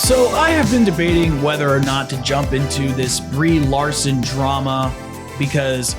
So I have been debating whether or not to jump into this Brie Larson drama because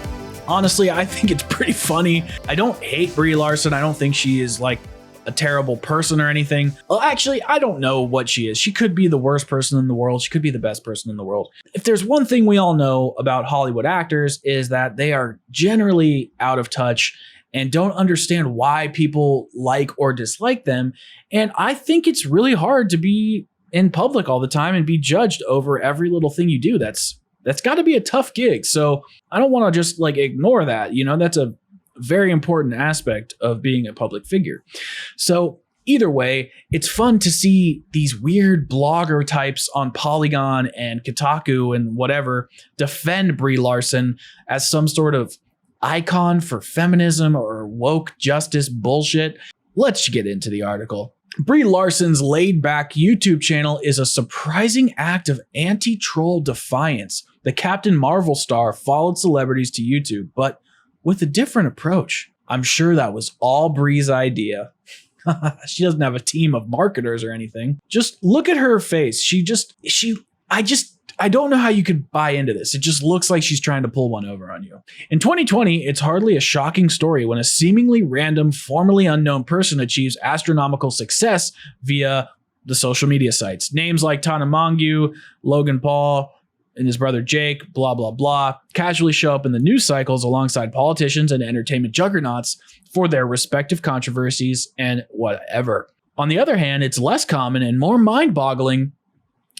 honestly, I think it's pretty funny. I don't hate Brie Larson. I don't think she is like a terrible person or anything. Well, actually, I don't know what she is. She could be the worst person in the world. She could be the best person in the world. If there's one thing we all know about Hollywood actors is that they are generally out of touch and don't understand why people like or dislike them. And I think it's really hard to be in public all the time and be judged over every little thing you do. That's got to be a tough gig. So I don't want to just like ignore that. You know, that's a very important aspect of being a public figure. So either way, it's fun to see these weird blogger types on Polygon and Kotaku and whatever defend Brie Larson as some sort of icon for feminism or woke justice bullshit. Let's get into the article. Brie Larson's laid-back YouTube channel is a surprising act of anti-troll defiance. The Captain Marvel star followed celebrities to YouTube, but with a different approach. I'm sure that was all Brie's idea. She doesn't have a team of marketers or anything. Just look at her face. I don't know how you could buy into this. It just looks like she's trying to pull one over on you. In 2020, it's hardly a shocking story when a seemingly random, formerly unknown person achieves astronomical success via the social media sites. Names like Tana Mongeau, Logan Paul, and his brother Jake, blah, blah, blah, casually show up in the news cycles alongside politicians and entertainment juggernauts for their respective controversies and whatever. On the other hand, it's less common and more mind-boggling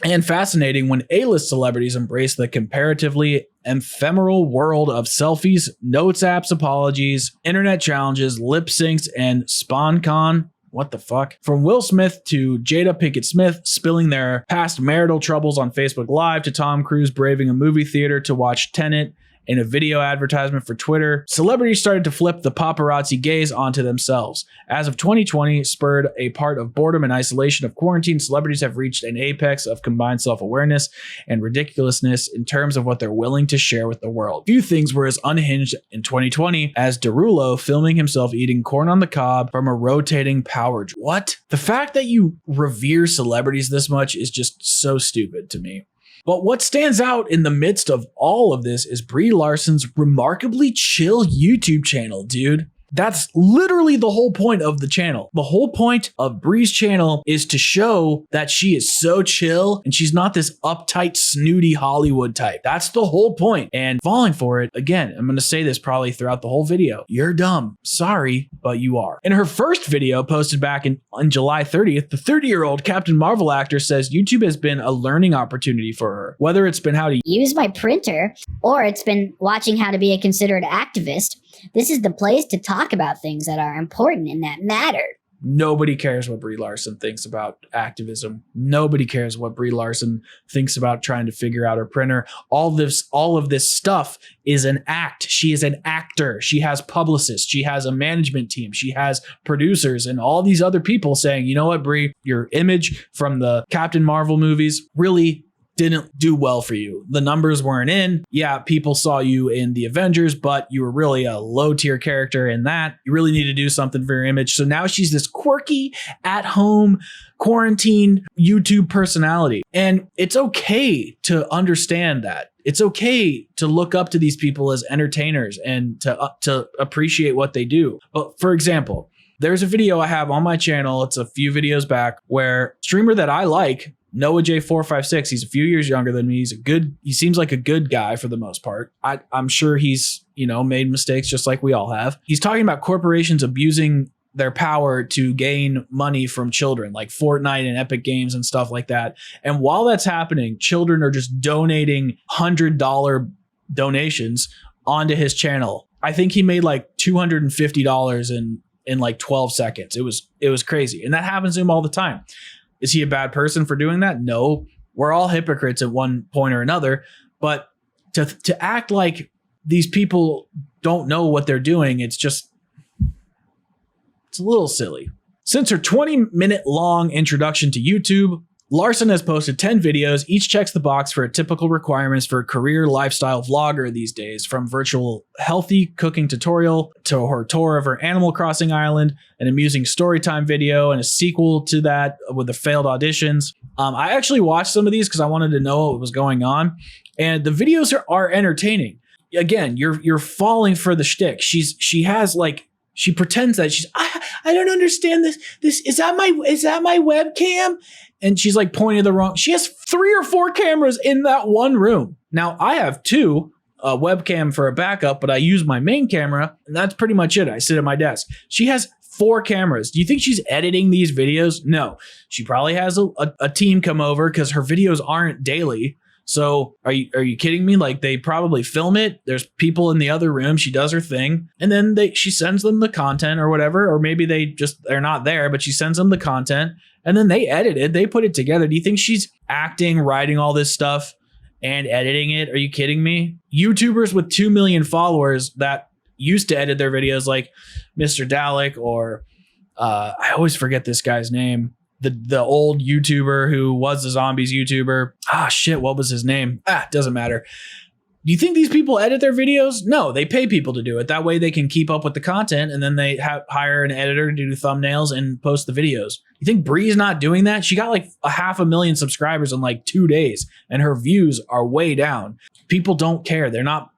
and fascinating when A-list celebrities embrace the comparatively ephemeral world of selfies, notes apps, apologies, internet challenges, lip syncs, and SpawnCon. What the fuck? From Will Smith to Jada Pinkett Smith spilling their past marital troubles on Facebook Live to Tom Cruise braving a movie theater to watch Tenet in a video advertisement for Twitter, celebrities started to flip the paparazzi gaze onto themselves. As of 2020, spurred a part of boredom and isolation of quarantine, celebrities have reached an apex of combined self-awareness and ridiculousness in terms of what they're willing to share with the world. Few things were as unhinged in 2020 as Derulo filming himself eating corn on the cob from a rotating power drill. What? The fact that you revere celebrities this much is just so stupid to me. But what stands out in the midst of all of this is Brie Larson's remarkably chill YouTube channel, dude. That's literally the whole point of the channel. The whole point of Brie's channel is to show that she is so chill and she's not this uptight, snooty Hollywood type. That's the whole point. And falling for it, again, I'm going to say this probably throughout the whole video. You're dumb. Sorry, but you are. In her first video posted back on July 30th, the 30-year-old Captain Marvel actor says YouTube has been a learning opportunity for her. Whether it's been how to use my printer or it's been watching how to be a considered activist, this is the place to talk about things that are important and that matter. Nobody cares what Brie Larson thinks about activism. Nobody cares what Brie Larson thinks about trying to figure out her printer. All of this stuff is an act. She is an actor. She has publicists. She has a management team. She has producers and all these other people saying, you know what, Brie, your image from the Captain Marvel movies really didn't do well for you. The numbers weren't in. Yeah, people saw you in the Avengers, but you were really a low tier character in that. You really need to do something for your image. So now she's this quirky, at home, quarantined YouTube personality. And it's okay to understand that. It's okay to look up to these people as entertainers and to appreciate what they do. But for example, there's a video I have on my channel. It's a few videos back where a streamer that I like, Noah J456, he's a few years younger than me. He seems like a good guy for the most part. I'm sure he's, made mistakes just like we all have. He's talking about corporations abusing their power to gain money from children, like Fortnite and Epic Games and stuff like that. And while that's happening, children are just donating $100 donations onto his channel. I think he made like $250 in like 12 seconds. It was crazy. And that happens to him all the time. Is he a bad person for doing that? No. We're all hypocrites at one point or another. But to act like these people don't know what they're doing, it's a little silly. Since her 20-minute long introduction to YouTube, Larson has posted 10 videos. Each checks the box for typical requirements for a career lifestyle vlogger these days, from virtual healthy cooking tutorial to her tour of her Animal Crossing island, an amusing storytime video, and a sequel to that with the failed auditions. I actually watched some of these because I wanted to know what was going on, and the videos are entertaining. Again, you're falling for the shtick. She pretends that I don't understand this. Is that my webcam? And she's like pointing the wrong. She has 3 or 4 cameras in that one room. Now I have 2, a webcam for a backup, but I use my main camera, and that's pretty much it. I sit at my desk. She has 4 cameras. Do you think she's editing these videos? No. She probably has a team come over because her videos aren't daily. So are you kidding me? Like, they probably film it. There's people in the other room. She does her thing, and then she sends them the content or whatever, or maybe they're not there, but she sends them the content, and then they edit it. They put it together. Do you think she's acting, writing all this stuff, and editing it? Are you kidding me? YouTubers with 2 million followers that used to edit their videos, like Mr. Dalek, or I always forget this guy's name. The old YouTuber who was the zombies YouTuber. What was his name? Doesn't matter. Do you think these people edit their videos? No, they pay people to do it. That way they can keep up with the content, and then they hire an editor to do thumbnails and post the videos. You think Brie's not doing that? She got like 500,000 subscribers in like 2 days, and her views are way down. People don't care. They're not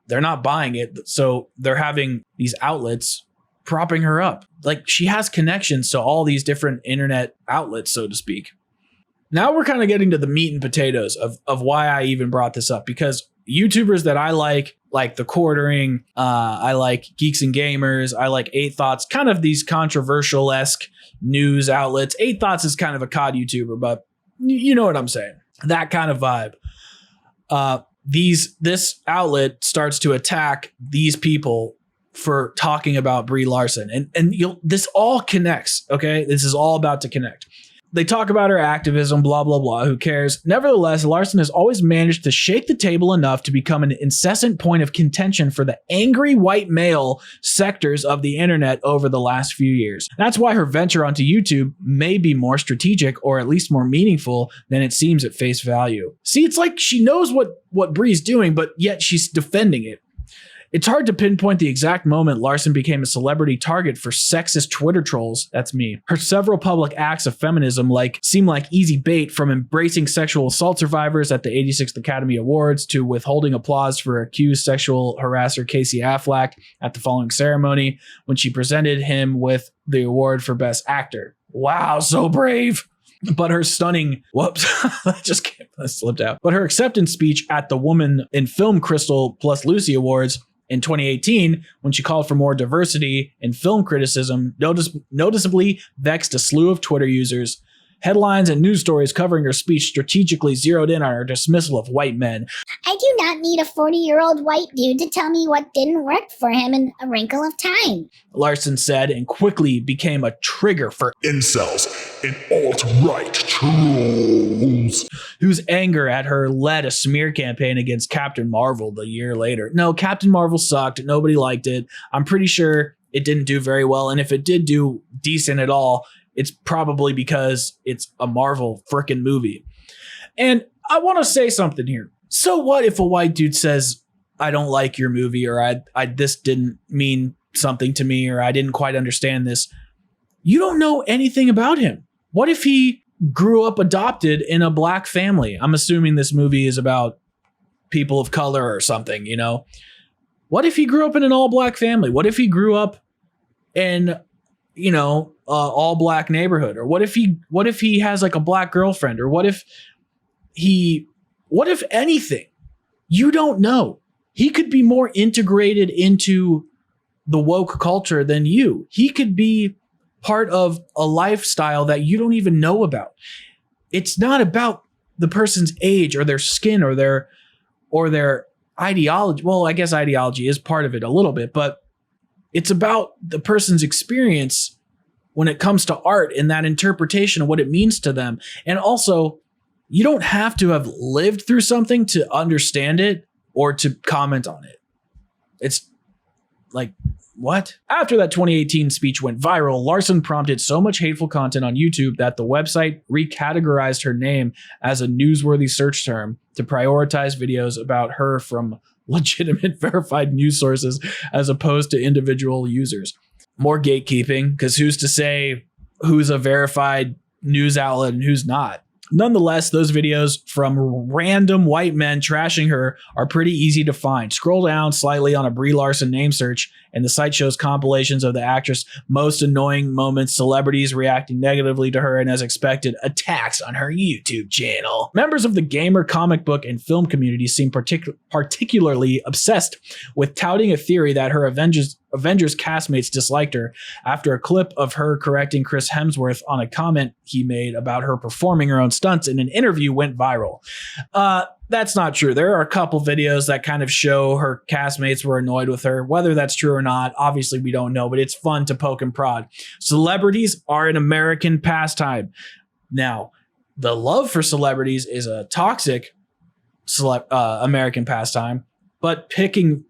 buying it. So they're having these outlets propping her up. Like, she has connections to all these different internet outlets, so to speak. Now we're kind of getting to the meat and potatoes of why I even brought this up, because YouTubers that I like The Quartering, I like Geeks and Gamers, I like 8 Thoughts, kind of these controversial-esque news outlets. 8 Thoughts is kind of a COD YouTuber, but you know what I'm saying. That kind of vibe. This outlet starts to attack these people for talking about Brie Larson, and this all connects. Okay, this is all about to connect. They talk about her activism, blah blah blah. Who cares? Nevertheless, Larson has always managed to shake the table enough to become an incessant point of contention for the angry white male sectors of the internet over the last few years. That's why her venture onto YouTube may be more strategic, or at least more meaningful, than it seems at face value. See, it's like she knows what Brie's doing, but yet she's defending it. It's hard to pinpoint the exact moment Larson became a celebrity target for sexist Twitter trolls. That's me. Her several public acts of feminism seem like easy bait, from embracing sexual assault survivors at the 86th Academy Awards to withholding applause for accused sexual harasser Casey Affleck at the following ceremony when she presented him with the award for Best Actor. Wow, so brave. But her stunning, that slipped out. But her acceptance speech at the Woman in Film Crystal plus Lucy Awards in 2018, when she called for more diversity in film criticism, noticeably vexed a slew of Twitter users. Headlines and news stories covering her speech strategically zeroed in on her dismissal of white men. I do not need a 40-year-old white dude to tell me what didn't work for him in A Wrinkle of Time, Larson said, and quickly became a trigger for incels and alt-right trolls, whose anger at her led a smear campaign against Captain Marvel the year later. No, Captain Marvel sucked. Nobody liked it. I'm pretty sure it didn't do very well, and if it did do decent at all, it's probably because it's a Marvel frickin' movie. And I want to say something here. So what if a white dude says, I don't like your movie, or I this didn't mean something to me, or I didn't quite understand this? You don't know anything about him. What if he grew up adopted in a black family? I'm assuming this movie is about people of color or something, you know? What if he grew up in an all black family? What if he grew up in, all black neighborhood? Or what if he has like a black girlfriend? Or what if anything? You don't know. He could be more integrated into the woke culture than you. He could be part of a lifestyle that you don't even know about. It's not about the person's age or their skin or their ideology. Well, I guess ideology is part of it a little bit, but it's about the person's experience when it comes to art and that interpretation of what it means to them. And also, you don't have to have lived through something to understand it or to comment on it. Like, what? After that 2018 speech went viral, Larson prompted so much hateful content on YouTube that the website recategorized her name as a newsworthy search term to prioritize videos about her from legitimate verified news sources as opposed to individual users. More gatekeeping, because who's to say who's a verified news outlet and who's not? Nonetheless, those videos from random white men trashing her are pretty easy to find. Scroll down slightly on a Brie Larson name search, and the site shows compilations of the actress' most annoying moments, celebrities reacting negatively to her, and as expected, attacks on her YouTube channel. Members of the gamer, comic book, and film community seem particularly obsessed with touting a theory that her Avengers castmates disliked her after a clip of her correcting Chris Hemsworth on a comment he made about her performing her own stunts in an interview went viral. That's not true. There are a couple videos that kind of show her castmates were annoyed with her. Whether that's true or not, obviously we don't know, but it's fun to poke and prod. Celebrities are an American pastime. Now, the love for celebrities is a toxic American pastime, but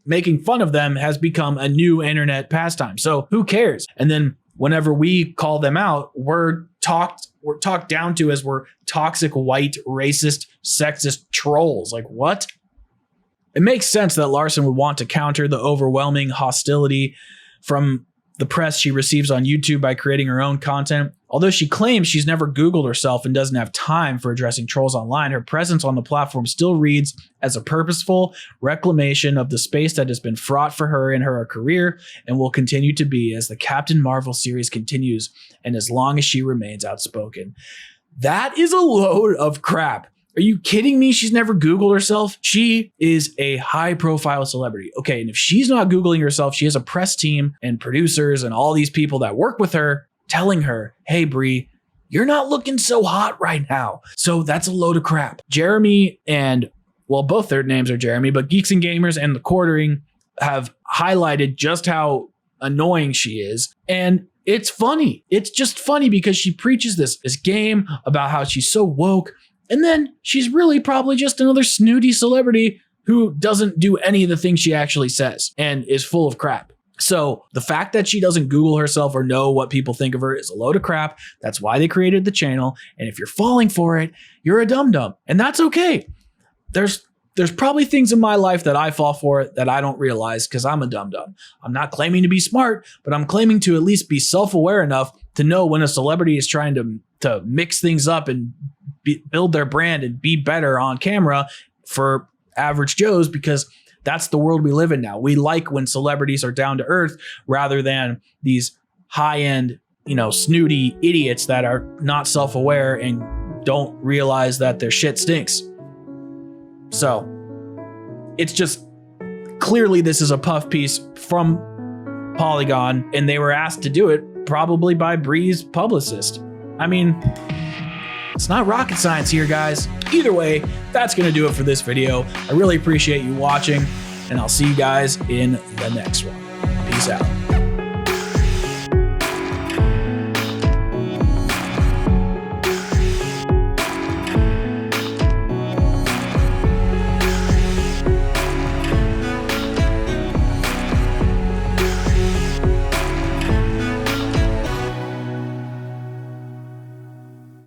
making fun of them has become a new internet pastime. So who cares? And then whenever we call them out, we're talked down to as we're toxic, white, racist, sexist trolls. Like, what? It makes sense that Larson would want to counter the overwhelming hostility from the press she receives on YouTube by creating her own content. Although she claims she's never Googled herself and doesn't have time for addressing trolls online, her presence on the platform still reads as a purposeful reclamation of the space that has been fraught for her in her career and will continue to be as the Captain Marvel series continues and as long as she remains outspoken. That is a load of crap. Are you kidding me? She's never Googled herself. She is a high profile celebrity. Okay, and if she's not Googling herself, she has a press team and producers and all these people that work with her telling her, hey, Brie, you're not looking so hot right now. So that's a load of crap. Jeremy and, well, both their names are Jeremy, but Geeks and Gamers and The Quartering have highlighted just how annoying she is. And it's funny. It's just funny because she preaches this game about how she's so woke. And then she's really probably just another snooty celebrity who doesn't do any of the things she actually says and is full of crap. So the fact that she doesn't Google herself or know what people think of her is a load of crap. That's why they created the channel. And if you're falling for it, you're a dum-dum. And that's okay. There's probably things in my life that I fall for that I don't realize because I'm a dum-dum. I'm not claiming to be smart, but I'm claiming to at least be self-aware enough to know when a celebrity is trying to mix things up and build their brand and be better on camera for average Joes, because that's the world we live in now. We like when celebrities are down to earth rather than these high-end, snooty idiots that are not self-aware and don't realize that their shit stinks. So it's just clearly this is a puff piece from Polygon, and they were asked to do it probably by Brie's publicist. I mean, it's not rocket science here, guys. Either way, that's going to do it for this video. I really appreciate you watching, and I'll see you guys in the next one. Peace out.